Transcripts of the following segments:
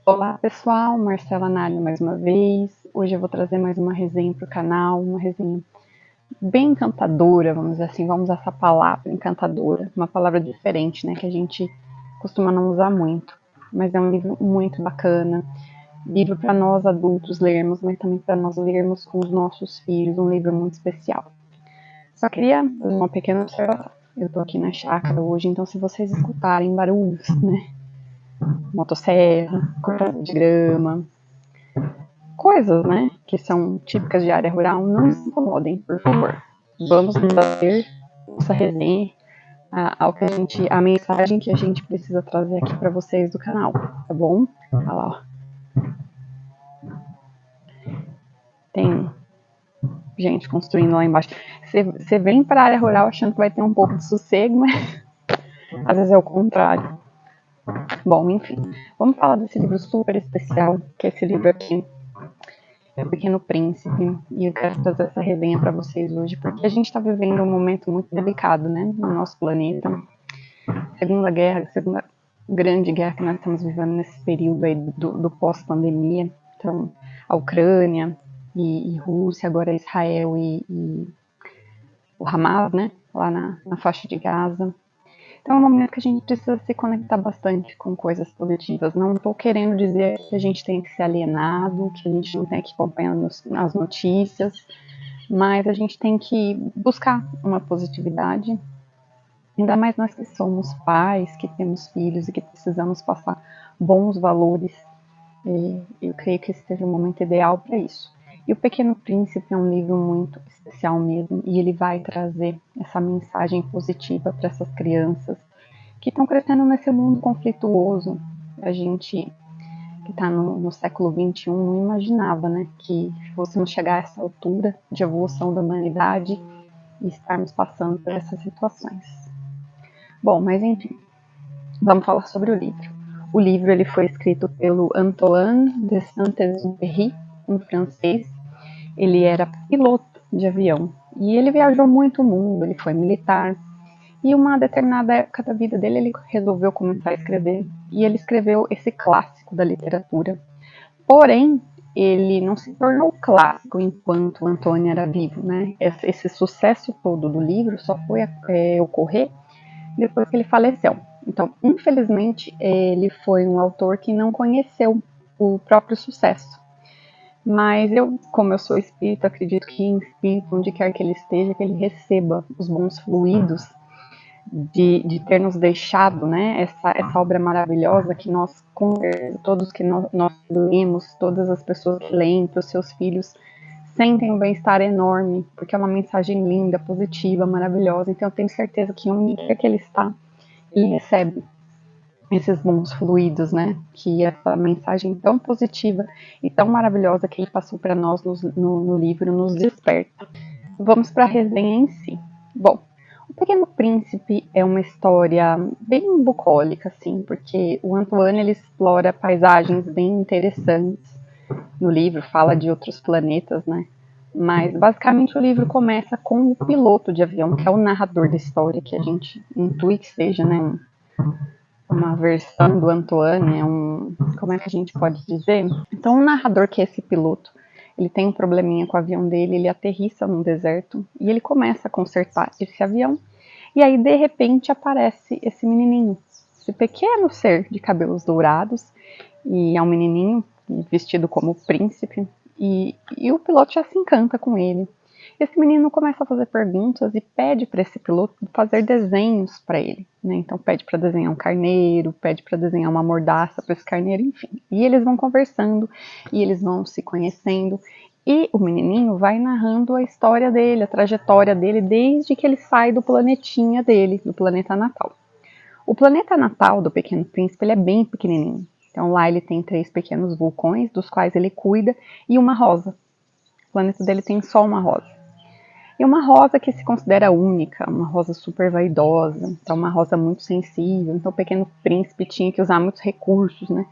Olá pessoal, Marcela Nalho mais uma vez. Hoje eu vou trazer mais uma resenha para o canal, uma resenha bem encantadora, vamos dizer assim, vamos usar essa palavra, encantadora, uma palavra diferente, né, que a gente costuma não usar muito, mas é um livro muito bacana, livro para nós adultos lermos, mas também para nós lermos com os nossos filhos, um livro muito especial. Só queria fazer uma pequena observação. Eu tô aqui na chácara hoje, então se vocês escutarem barulhos, né, motosserra, cortador de grama, coisas, né, que são típicas de área rural, não se incomodem, por favor. Vamos fazer essa resenha a mensagem que a gente precisa trazer aqui para vocês do canal, tá bom? Olha lá, ó. Tem gente construindo lá embaixo. Você vem para a área rural achando que vai ter um pouco de sossego, mas às vezes é o contrário. Bom, enfim, vamos falar desse livro super especial, que é esse livro aqui, O Pequeno Príncipe, e eu quero trazer essa resenha para vocês hoje, porque a gente está vivendo um momento muito delicado, né, no nosso planeta. Segunda grande guerra que nós estamos vivendo nesse período aí do pós-pandemia. Então, a Ucrânia e Rússia, agora Israel e o Hamas, né, lá na faixa de Gaza. Então é um momento que a gente precisa se conectar bastante com coisas positivas. Não estou querendo dizer que a gente tem que ser alienado, que a gente não tem que acompanhar as notícias, mas a gente tem que buscar uma positividade. Ainda mais nós que somos pais, que temos filhos e que precisamos passar bons valores. Eu creio que esse seja o momento ideal para isso. E O Pequeno Príncipe é um livro muito especial mesmo, e ele vai trazer essa mensagem positiva para essas crianças que estão crescendo nesse mundo conflituoso. A gente que está no século XXI não imaginava, né, que fôssemos chegar a essa altura de evolução da humanidade e estarmos passando por essas situações. Bom, mas enfim, vamos falar sobre o livro. O livro ele foi escrito pelo Antoine de Saint-Exupéry, um francês. Ele era piloto de avião e ele viajou muito o mundo, ele foi militar. E uma determinada época da vida dele, ele resolveu começar a escrever. E ele escreveu esse clássico da literatura. Porém, ele não se tornou clássico enquanto Antônio era vivo, né? Esse sucesso todo do livro só foi ocorrer depois que ele faleceu. Então, infelizmente, ele foi um autor que não conheceu o próprio sucesso. Mas eu, como eu sou espírita, acredito que em espírito, onde quer que ele esteja, que ele receba os bons fluidos de ter nos deixado, né, essa obra maravilhosa que nós, todos que nós lemos, todas as pessoas que leem, para os seus filhos, sentem um bem-estar enorme, porque é uma mensagem linda, positiva, maravilhosa. Então eu tenho certeza que onde quer que ele está, ele recebe esses bons fluidos, né, que essa mensagem tão positiva e tão maravilhosa que ele passou para nós no livro nos desperta. Vamos para a resenha em si. Bom, O Pequeno Príncipe é uma história bem bucólica, assim, porque o Antoine ele explora paisagens bem interessantes. No livro fala de outros planetas, né? Mas basicamente o livro começa com o piloto de avião, que é o narrador da história, que a gente intui que seja, né, uma versão do Antoine, como é que a gente pode dizer? Então o narrador, que é esse piloto, ele tem um probleminha com o avião dele, ele aterrissa num deserto e ele começa a consertar esse avião. E aí, de repente, aparece esse menininho, esse pequeno ser de cabelos dourados, e é um menininho vestido como príncipe, e o piloto já se encanta com ele. Esse menino começa a fazer perguntas e pede para esse piloto fazer desenhos para ele, né? Então pede para desenhar um carneiro, pede para desenhar uma mordaça para esse carneiro, enfim. E eles vão conversando e eles vão se conhecendo. E o menininho vai narrando a história dele, a trajetória dele, desde que ele sai do planetinha dele, do planeta natal. O planeta natal do Pequeno Príncipe ele é bem pequenininho. Então lá ele tem 3 pequenos vulcões, dos quais ele cuida, e uma rosa. O planeta dele tem só uma rosa. E uma rosa que se considera única, uma rosa super vaidosa, então uma rosa muito sensível. Então o Pequeno Príncipe tinha que usar muitos recursos, né?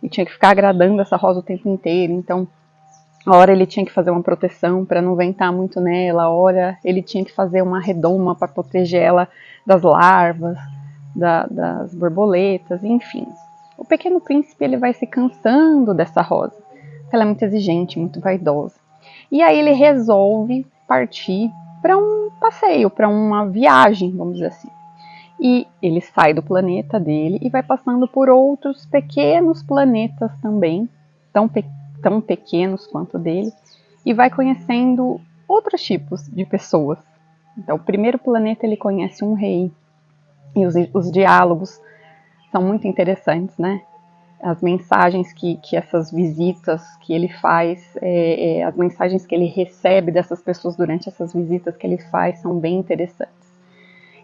E tinha que ficar agradando essa rosa o tempo inteiro. Então, a hora ele tinha que fazer uma proteção para não ventar muito nela, a hora ele tinha que fazer uma redoma para proteger ela das larvas, das borboletas, enfim. o Pequeno Príncipe ele vai se cansando dessa Rosa. Ela é muito exigente, muito vaidosa. E aí ele resolve partir para um passeio, para uma viagem, vamos dizer assim. E ele sai do planeta dele e vai passando por outros pequenos planetas também, tão pequenos quanto o dele, e vai conhecendo outros tipos de pessoas. Então, o primeiro planeta ele conhece um rei, e os diálogos são muito interessantes, né? As mensagens que essas visitas que ele faz, as mensagens que ele recebe dessas pessoas durante essas visitas que ele faz são bem interessantes.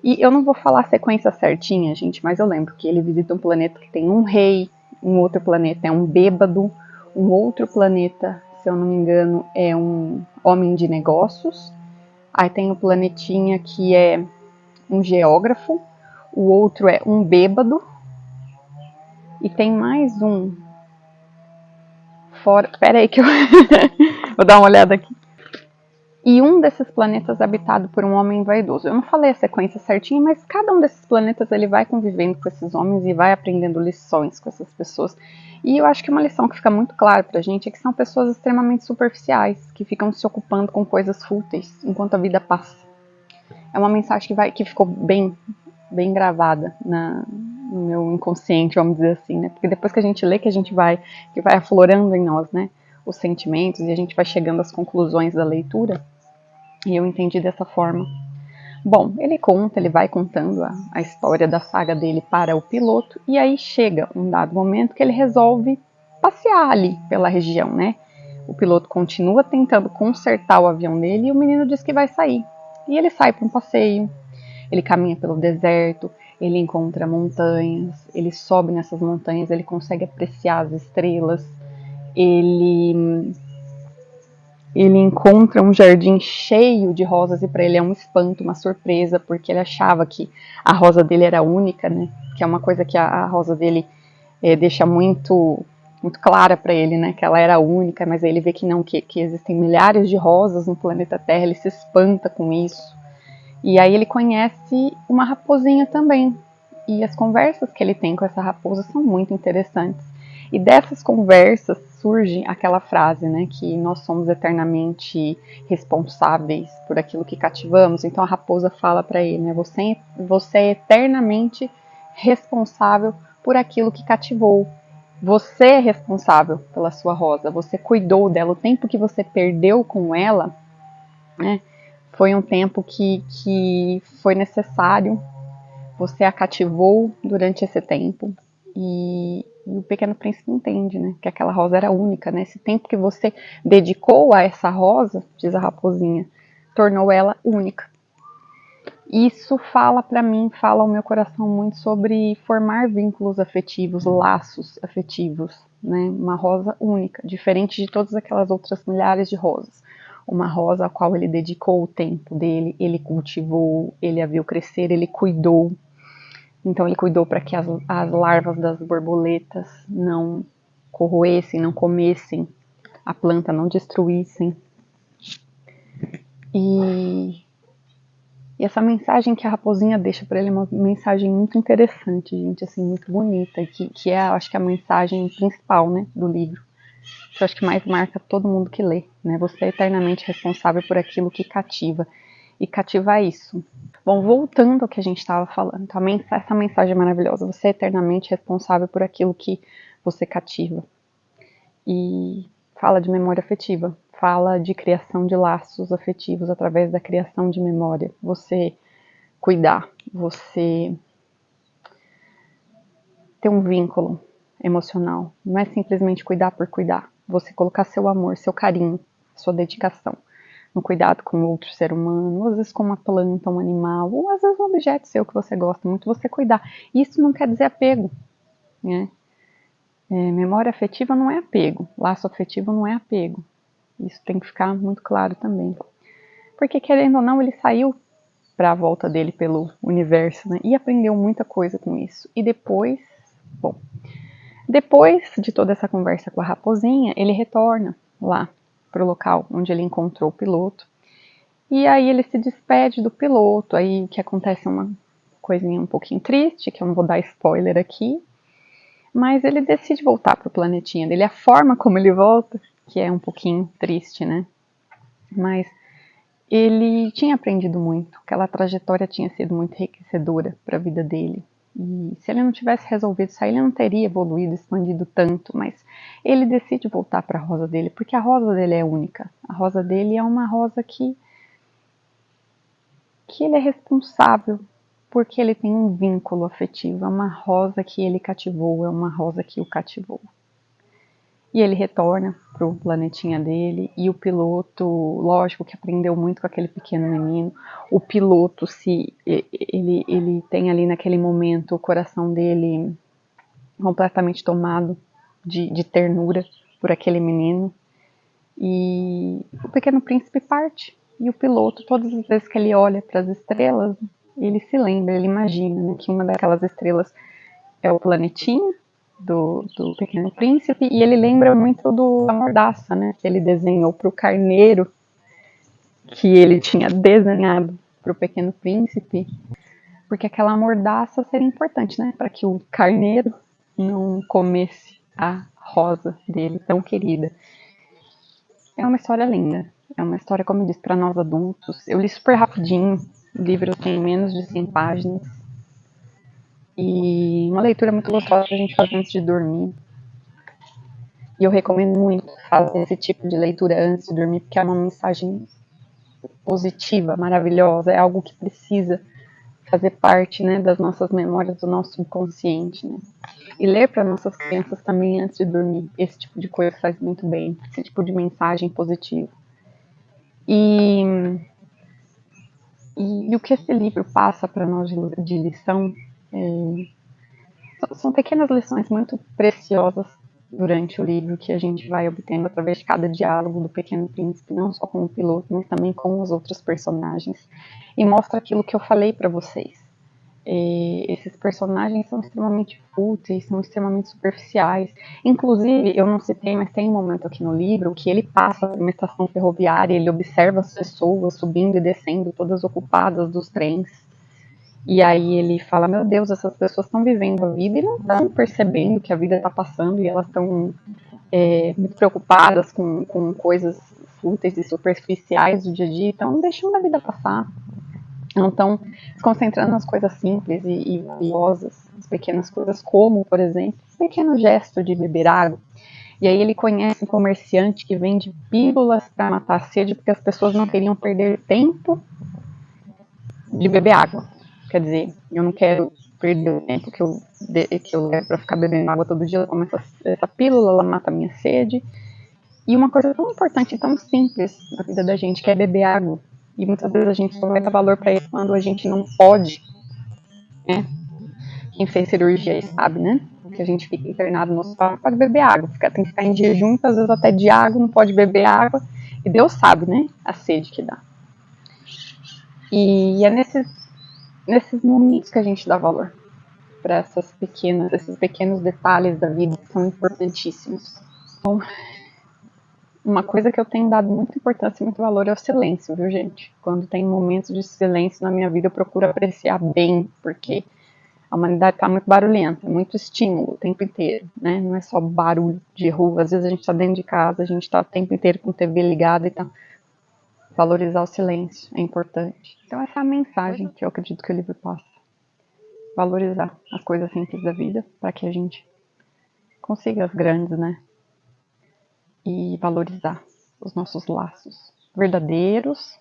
E eu não vou falar a sequência certinha, gente, mas eu lembro que ele visita um planeta que tem um rei, um outro planeta é um bêbado, um outro planeta, se eu não me engano, é um homem de negócios. Aí tem o planetinha que é um geógrafo, o outro é um bêbado, e tem mais um. Pera aí que eu vou dar uma olhada aqui. E um desses planetas é habitado por um homem vaidoso. Eu não falei a sequência certinha, mas cada um desses planetas ele vai convivendo com esses homens e vai aprendendo lições com essas pessoas. E eu acho que uma lição que fica muito clara pra gente é que são pessoas extremamente superficiais, que ficam se ocupando com coisas fúteis enquanto a vida passa. É uma mensagem que ficou bem gravada no meu inconsciente, vamos dizer assim, né? Porque depois que a gente lê, que vai aflorando em nós, né? Os sentimentos e a gente vai chegando às conclusões da leitura. E eu entendi dessa forma. Bom, ele vai contando a história da saga dele para o piloto, e aí chega um dado momento que ele resolve passear ali pela região, né? O piloto continua tentando consertar o avião dele e o menino diz que vai sair. E ele sai para um passeio, ele caminha pelo deserto, ele encontra montanhas, ele sobe nessas montanhas, ele consegue apreciar as estrelas, ele encontra um jardim cheio de rosas e para ele é um espanto, uma surpresa, porque ele achava que a rosa dele era única, né? Que é uma coisa que a rosa dele deixa muito clara para ele, né? Que ela era única, mas aí ele vê que não, que existem milhares de rosas no planeta Terra, ele se espanta com isso. E aí ele conhece uma raposinha também. E as conversas que ele tem com essa raposa são muito interessantes. E dessas conversas surge aquela frase, né, que nós somos eternamente responsáveis por aquilo que cativamos. Então a raposa fala para ele, né, você é eternamente responsável por aquilo que cativou. Você é responsável pela sua rosa, você cuidou dela, o tempo que você perdeu com ela, né, foi um tempo que foi necessário, você a cativou durante esse tempo. E o Pequeno Príncipe entende, né, que aquela rosa era única, né? Esse tempo que você dedicou a essa rosa, diz a raposinha, tornou ela única. Isso fala para mim, fala ao meu coração muito sobre formar vínculos afetivos, laços afetivos, né? Uma rosa única, diferente de todas aquelas outras milhares de rosas. Uma rosa a qual ele dedicou o tempo dele, ele cultivou, ele a viu crescer, ele cuidou. Então ele cuidou para que as larvas das borboletas não corroessem, não comessem a planta, não destruíssem. E essa mensagem que a raposinha deixa para ele é uma mensagem muito interessante, gente, assim, muito bonita, que é, acho que a mensagem principal, né, do livro. Que eu acho que mais marca todo mundo que lê, né? Você é eternamente responsável por aquilo que cativa. E cativa isso. Bom, voltando ao que a gente estava falando, então, essa mensagem é maravilhosa. Você é eternamente responsável por aquilo que você cativa. E fala de memória afetiva, fala de criação de laços afetivos através da criação de memória. Você cuidar, você ter um vínculo emocional. Não é simplesmente cuidar por cuidar. Você colocar seu amor, seu carinho, sua dedicação no cuidado com outro ser humano, ou às vezes com uma planta, um animal, ou às vezes um objeto seu que você gosta muito, você cuidar. Isso não quer dizer apego, né? Memória afetiva não é apego, laço afetivo não é apego. Isso tem que ficar muito claro também. Porque, querendo ou não, ele saiu para a volta dele pelo universo, né? E aprendeu muita coisa com isso. E depois, bom, depois de toda essa conversa com a raposinha, ele retorna lá para o local onde ele encontrou o piloto. E aí ele se despede do piloto. Aí o que acontece é uma coisinha um pouquinho triste, que eu não vou dar spoiler aqui. Mas ele decide voltar para o planetinha dele. A forma como ele volta, que é um pouquinho triste, né? Mas ele tinha aprendido muito, aquela trajetória tinha sido muito enriquecedora para a vida dele. E se ele não tivesse resolvido sair, ele não teria evoluído, expandido tanto, mas ele decide voltar para a rosa dele, porque a rosa dele é única. A rosa dele é uma rosa que ele é responsável porque ele tem um vínculo afetivo, é uma rosa que ele cativou, é uma rosa que o cativou. E ele retorna pro planetinha dele e o piloto, lógico que aprendeu muito com aquele pequeno menino. O piloto, ele tem ali naquele momento o coração dele completamente tomado de ternura por aquele menino. E o Pequeno Príncipe parte. E o piloto, todas as vezes que ele olha para as estrelas, ele se lembra, ele imagina, né, que uma daquelas estrelas é o planetinha do Pequeno Príncipe, e ele lembra muito da mordaça, né, que ele desenhou para o carneiro, que ele tinha desenhado para o Pequeno Príncipe, porque aquela mordaça seria importante, né, para que o carneiro não comesse a rosa dele tão querida. É uma história linda, é uma história, como eu disse, para nós adultos. Eu li super rapidinho, o livro tem menos de 100 páginas, e uma leitura muito gostosa para a gente fazer antes de dormir. E eu recomendo muito fazer esse tipo de leitura antes de dormir, porque é uma mensagem positiva, maravilhosa, é algo que precisa fazer parte, né, das nossas memórias, do nosso subconsciente, né? E ler para nossas crianças também antes de dormir, esse tipo de coisa faz muito bem, esse tipo de mensagem positiva. E o que esse livro passa para nós de lição são pequenas lições muito preciosas durante o livro que a gente vai obtendo através de cada diálogo do Pequeno Príncipe, não só com o piloto, mas também com os outros personagens. E mostra aquilo que eu falei para vocês. Esses personagens são extremamente fúteis, são extremamente superficiais. Inclusive, eu não citei, mas tem um momento aqui no livro que ele passa por uma estação ferroviária, ele observa as pessoas subindo e descendo, todas ocupadas dos trens. E aí ele fala, meu Deus, essas pessoas estão vivendo a vida e não estão percebendo que a vida está passando e elas estão muito preocupadas com coisas fúteis e superficiais do dia a dia, então deixando a vida passar. Não estão se concentrando nas coisas simples e valiosas, as pequenas coisas, como, por exemplo, o pequeno gesto de beber água. E aí ele conhece um comerciante que vende pílulas para matar a sede, porque as pessoas não queriam perder tempo de beber água. Quer dizer, eu não quero perder o tempo que eu levo para ficar bebendo água todo dia. Eu tomo essa pílula, ela mata a minha sede. E uma coisa tão importante e tão simples na vida da gente, que é beber água. E muitas vezes a gente só vai dar valor para isso quando a gente não pode, né? Quem fez cirurgia aí sabe, né? Que a gente fica internado no hospital, não pode beber água. Tem que ficar em jejum, às vezes até de água, não pode beber água. E Deus sabe, né? A sede que dá. E é nesses momentos que a gente dá valor para esses pequenos detalhes da vida que são importantíssimos. Então, uma coisa que eu tenho dado muita importância e muito valor é o silêncio, viu, gente? Quando tem momentos de silêncio na minha vida, eu procuro apreciar bem, porque a humanidade está muito barulhenta, muito estímulo o tempo inteiro, né? Não é só barulho de rua, às vezes a gente está dentro de casa, a gente está o tempo inteiro com a TV ligada e tal. Valorizar o silêncio é importante. Então essa é a mensagem que eu acredito que o livro passa. Valorizar as coisas simples da vida para que a gente consiga as grandes, né? E valorizar os nossos laços verdadeiros,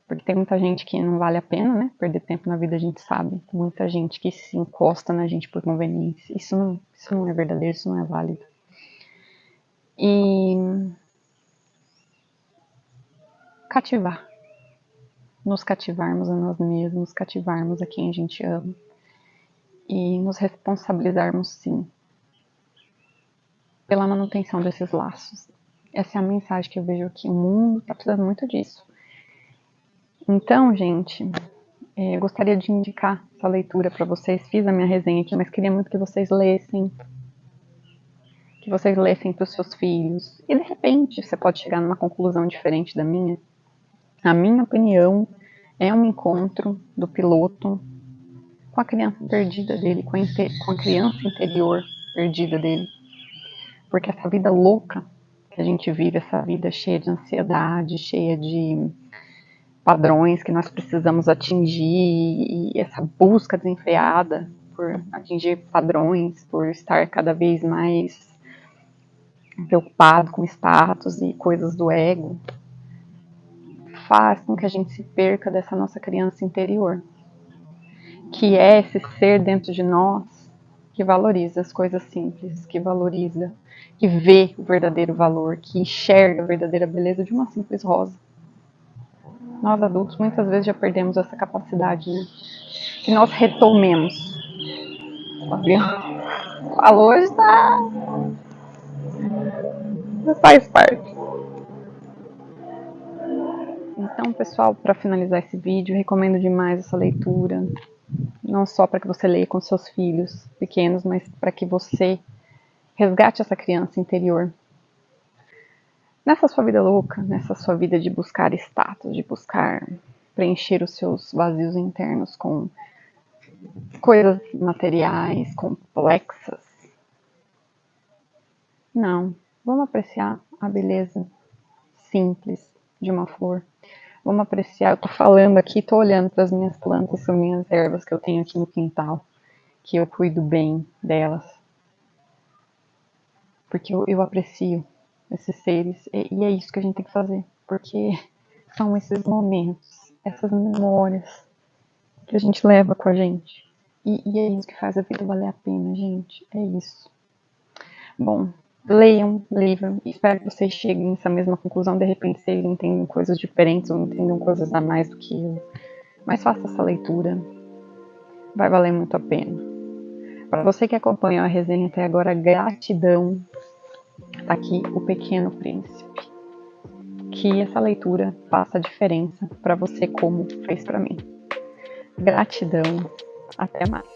porque tem muita gente que não vale a pena, né? Perder tempo na vida a gente sabe. Tem muita gente que se encosta na gente por conveniência. Isso não é verdadeiro, isso não é válido. E cativar. Nos cativarmos a nós mesmos, cativarmos a quem a gente ama. E nos responsabilizarmos, sim, pela manutenção desses laços. Essa é a mensagem que eu vejo aqui. O mundo está precisando muito disso. Então, gente, eu gostaria de indicar essa leitura para vocês. Fiz a minha resenha aqui, mas queria muito que vocês lessem. Que vocês lessem para os seus filhos. E, de repente, você pode chegar numa conclusão diferente da minha. A minha opinião é um encontro do piloto com a criança perdida dele, com a criança interior perdida dele. Porque essa vida louca que a gente vive, essa vida cheia de ansiedade, cheia de padrões que nós precisamos atingir, e essa busca desenfreada por atingir padrões, por estar cada vez mais preocupado com status e coisas do ego, faz com que a gente se perca dessa nossa criança interior, que é esse ser dentro de nós que valoriza as coisas simples, que valoriza, que vê o verdadeiro valor, que enxerga a verdadeira beleza de uma simples rosa. Nós adultos muitas vezes já perdemos essa capacidade, né? Que nós retomemos. Falou, hoje tá. Faz parte. Então, pessoal, para finalizar esse vídeo, recomendo demais essa leitura. Não só para que você leia com seus filhos pequenos, mas para que você resgate essa criança interior. Nessa sua vida louca, nessa sua vida de buscar status, de buscar preencher os seus vazios internos com coisas materiais, complexas. Não, vamos apreciar a beleza simples de uma flor. Vamos apreciar, eu tô falando aqui, tô olhando para as minhas plantas, as minhas ervas que eu tenho aqui no quintal, que eu cuido bem delas. Porque eu aprecio esses seres, e é isso que a gente tem que fazer, porque são esses momentos, essas memórias que a gente leva com a gente. E é isso que faz a vida valer a pena, gente, é isso. Bom, leiam o livro, espero que vocês cheguem nessa mesma conclusão, de repente vocês entendem coisas diferentes ou entendam coisas a mais do que eu. Mas faça essa leitura, vai valer muito a pena. Para você que acompanhou a resenha até agora, gratidão. Tá aqui O Pequeno Príncipe. Que essa leitura faça a diferença para você como fez para mim. Gratidão, até mais.